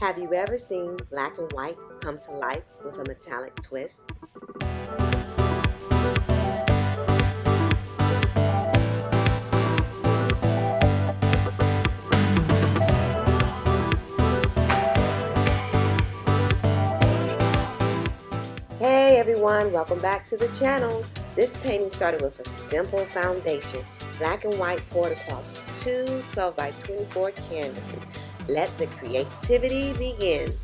Have you ever seen black and white come to life with a metallic twist? Hey everyone, welcome back to the channel. This painting started with a simple foundation, black and white poured across two 12 by 24 canvases. Let the creativity begin.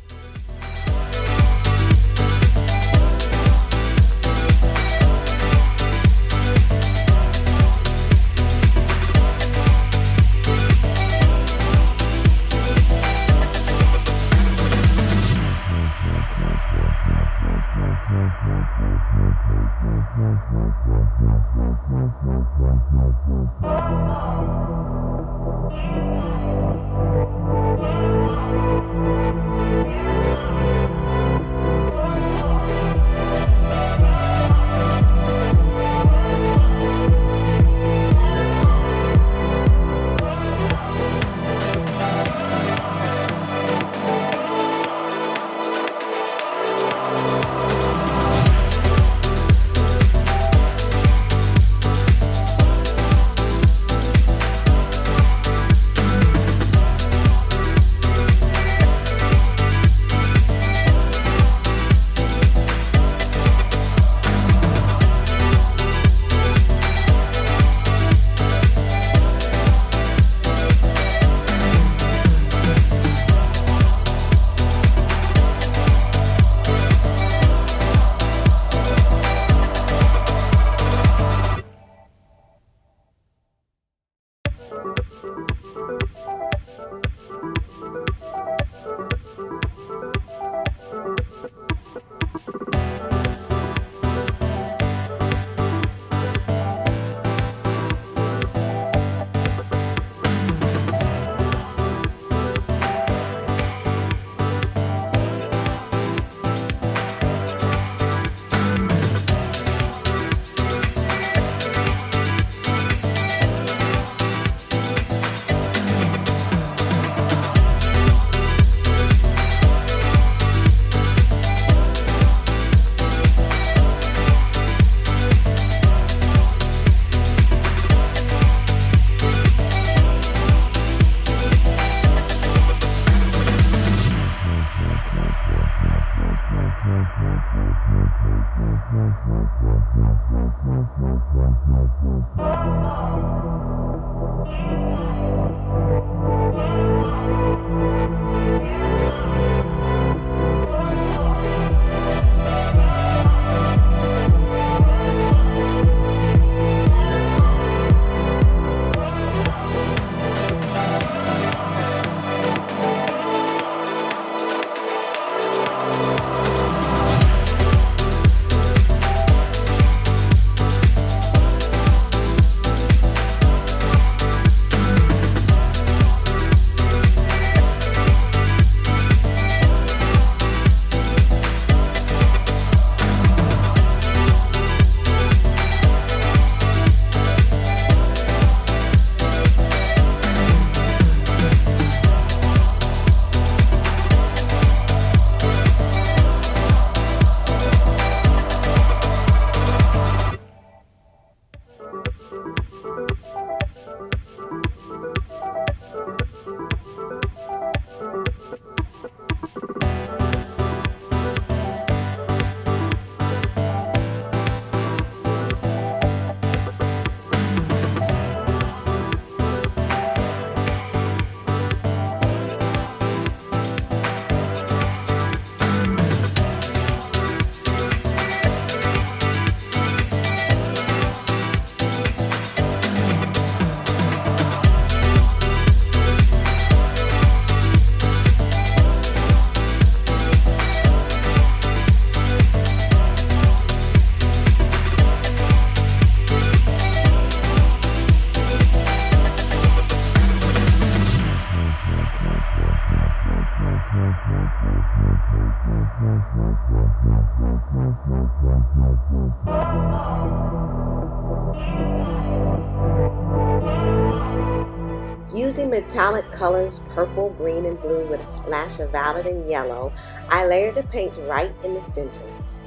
Using metallic colors purple, green, and blue with a splash of violet and yellow, I layer the paints right in the center.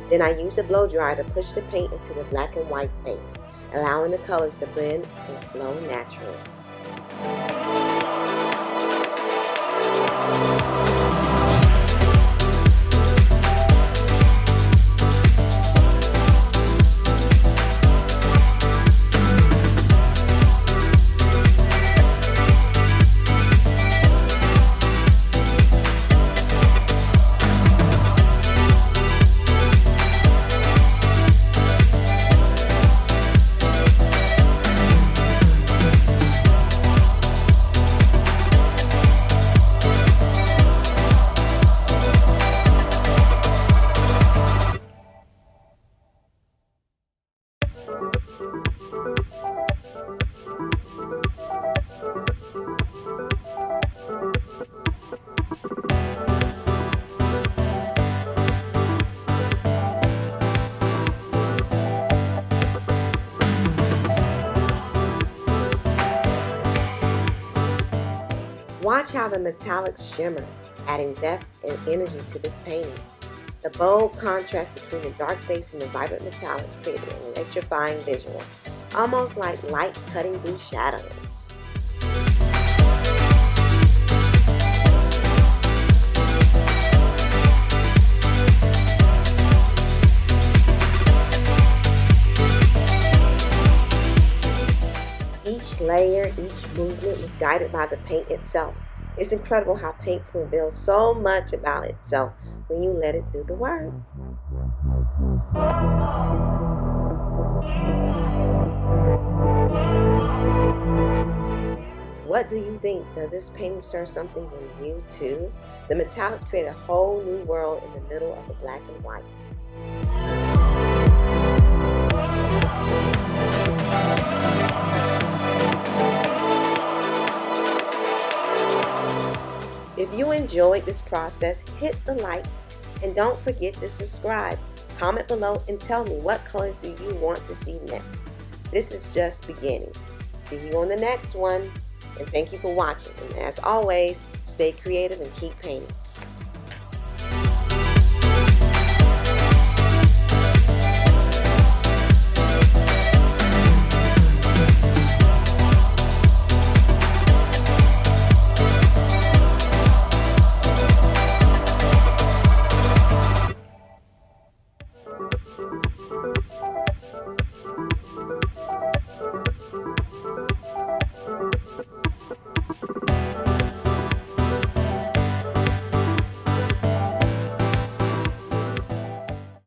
Then I use the blow dryer to push the paint into the black and white base, allowing the colors to blend and flow naturally. Watch how the metallics shimmer, adding depth and energy to this painting. The bold contrast between the dark base and the vibrant metallics create an electrifying visual, almost like light cutting through shadows. Each layer, each movement was guided by the paint itself. It's incredible how paint can reveal so much about itself when you let it do the work. What do you think? Does this painting stir something in you too? The metallics create a whole new world in the middle of the black and white. If you enjoyed this process, hit the like and don't forget to subscribe. Comment below and tell me what colors do you want to see next. This is just beginning. See you on the next one, and thank you for watching. And as always, stay creative and keep painting.